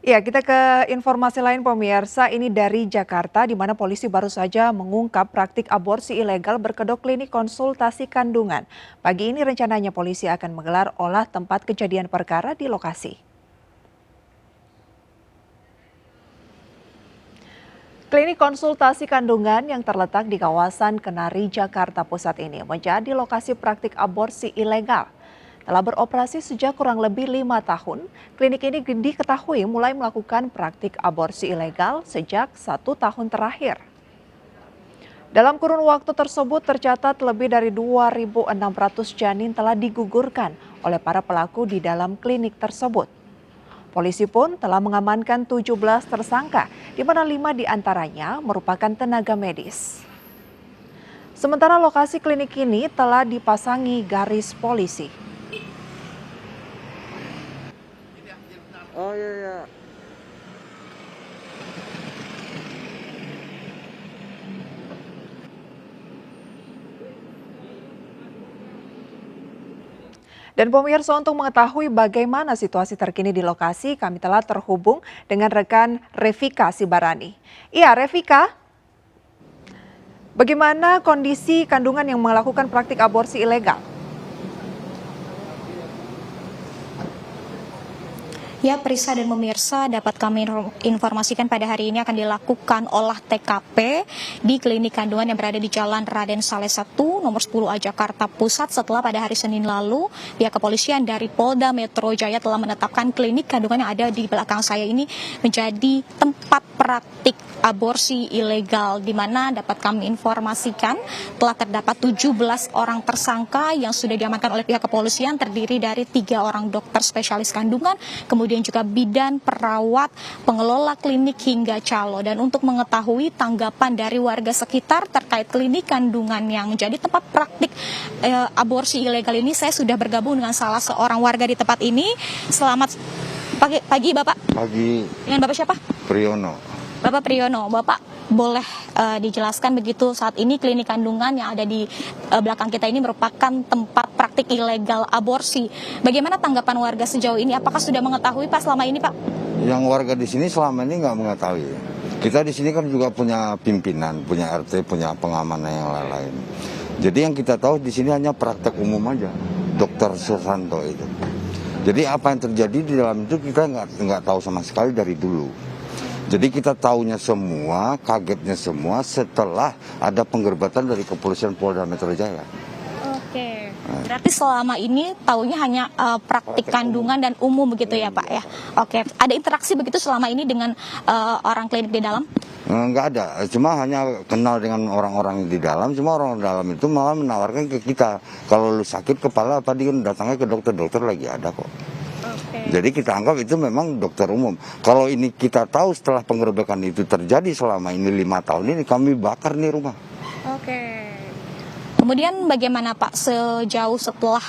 Ya, kita ke informasi lain pemirsa, ini dari Jakarta di mana polisi baru saja mengungkap praktik aborsi ilegal berkedok klinik konsultasi kandungan. Pagi ini rencananya polisi akan menggelar olah tempat kejadian perkara di lokasi. Klinik konsultasi kandungan yang terletak di kawasan Kenari, Jakarta Pusat ini menjadi lokasi praktik aborsi ilegal. Telah beroperasi sejak kurang lebih 5 tahun, klinik ini diketahui mulai melakukan praktik aborsi ilegal sejak 1 tahun terakhir. Dalam kurun waktu tersebut tercatat lebih dari 2.600 janin telah digugurkan oleh para pelaku di dalam klinik tersebut. Polisi pun telah mengamankan 17 tersangka, di mana 5 diantaranya merupakan tenaga medis. Sementara lokasi klinik ini telah dipasangi garis polisi. Oh iya. Dan pemirsa, untuk mengetahui bagaimana situasi terkini di lokasi, kami telah terhubung dengan rekan Revika Sibarani. Iya, Revika, bagaimana kondisi kandungan yang melakukan praktik aborsi ilegal? Ya, Prisa dan pemirsa, dapat kami informasikan pada hari ini akan dilakukan olah TKP di klinik kandungan yang berada di Jalan Raden Saleh 1, nomor 10A Jakarta Pusat setelah pada hari Senin lalu pihak kepolisian dari Polda Metro Jaya telah menetapkan klinik kandungan yang ada di belakang saya ini menjadi tempat praktik aborsi ilegal, di mana dapat kami informasikan telah terdapat 17 orang tersangka yang sudah diamankan oleh pihak kepolisian, terdiri dari 3 orang dokter spesialis kandungan, kemudian juga bidan, perawat, pengelola klinik hingga calo. Dan untuk mengetahui tanggapan dari warga sekitar terkait klinik kandungan yang menjadi tempat praktik aborsi ilegal ini, saya sudah bergabung dengan salah seorang warga di tempat ini. Selamat pagi Bapak. Pagi. Dengan Bapak siapa? Priyono. Bapak Priyono, Bapak boleh dijelaskan begitu saat ini klinik kandungan yang ada di belakang kita ini merupakan tempat praktik ilegal aborsi. Bagaimana tanggapan warga sejauh ini? Apakah sudah mengetahui Pak selama ini Pak? Yang warga di sini selama ini nggak mengetahui. Kita di sini kan juga punya pimpinan, punya RT, punya pengamanan yang lain-lain. Jadi yang kita tahu di sini hanya praktek umum aja, Dokter Susanto itu. Jadi apa yang terjadi di dalam itu kita nggak tahu sama sekali dari dulu. Jadi kita tahunya semua, kagetnya semua setelah ada penggerbatan dari kepolisian Polda Metro Jaya. Oke, berarti selama ini tahunya hanya praktik kandungan dan umum begitu ya Pak ya? Oke, ada interaksi begitu selama ini dengan orang klinik di dalam? Nggak ada, cuma hanya kenal dengan orang-orang di dalam, cuma orang dalam itu malah menawarkan ke kita, kalau lu sakit kepala apa dia datangnya ke dokter lagi ada kok. Jadi kita anggap itu memang dokter umum. Kalau ini kita tahu setelah penggerebekan itu terjadi selama ini 5 tahun ini, kami bakar nih rumah. Oke. Kemudian bagaimana Pak sejauh setelah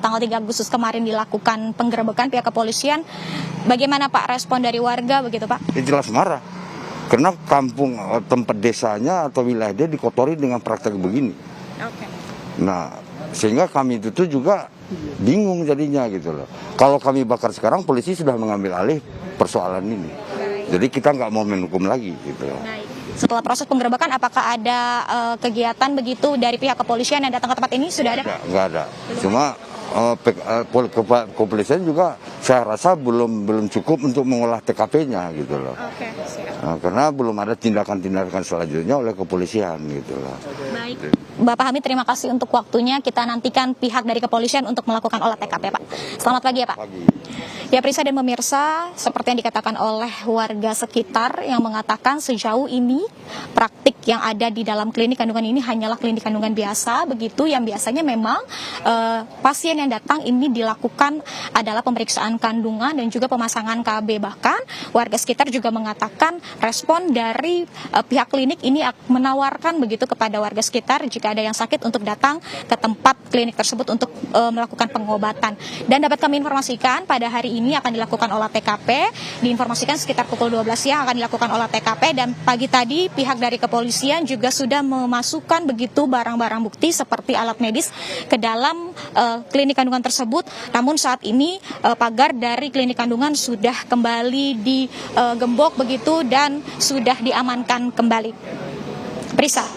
tanggal 3 Agustus kemarin dilakukan penggerebekan pihak kepolisian, bagaimana Pak respon dari warga begitu Pak? Ya jelas marah. Karena kampung tempat desanya atau wilayah dia dikotori dengan praktek begini. Oke. Nah, sehingga kami itu juga bingung jadinya gitu loh. Kalau kami bakar sekarang, polisi sudah mengambil alih persoalan ini. Jadi kita nggak mau menghukum lagi gitu loh. Setelah proses penggerebekan, apakah ada kegiatan begitu dari pihak kepolisian yang datang ke tempat ini? Sudah ada? Nggak ada. Cuma kepolisian juga saya rasa belum cukup untuk mengolah TKP-nya gitu loh. Oke, siap. Nah, karena belum ada tindakan-tindakan selanjutnya oleh kepolisian gitu loh. Baik, Bapak Hamid, terima kasih untuk waktunya. Kita nantikan pihak dari kepolisian untuk melakukan olah TKP, Pak. Selamat pagi ya, Pak. Pagi. Ya, Prisa dan pemirsa, seperti yang dikatakan oleh warga sekitar yang mengatakan sejauh ini praktik yang ada di dalam klinik kandungan ini hanyalah klinik kandungan biasa, begitu yang biasanya memang pasien yang datang ini dilakukan adalah pemeriksaan kandungan dan juga pemasangan KB. Bahkan warga sekitar juga mengatakan respon dari pihak klinik ini menawarkan begitu kepada warga sekitar jika ada yang sakit untuk datang ke tempat klinik tersebut untuk melakukan pengobatan. Dan dapat kami informasikan pada hari ini akan dilakukan olah TKP. Diinformasikan sekitar pukul 12 siang akan dilakukan olah TKP, dan pagi tadi pihak dari kepolisian juga sudah memasukkan begitu barang-barang bukti seperti alat medis ke dalam klinik kandungan tersebut. Namun saat ini pagar dari klinik kandungan sudah kembali digembok begitu dan sudah diamankan kembali. Prisa.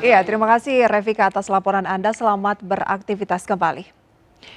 Iya, terima kasih Revika atas laporan Anda. Selamat beraktivitas kembali.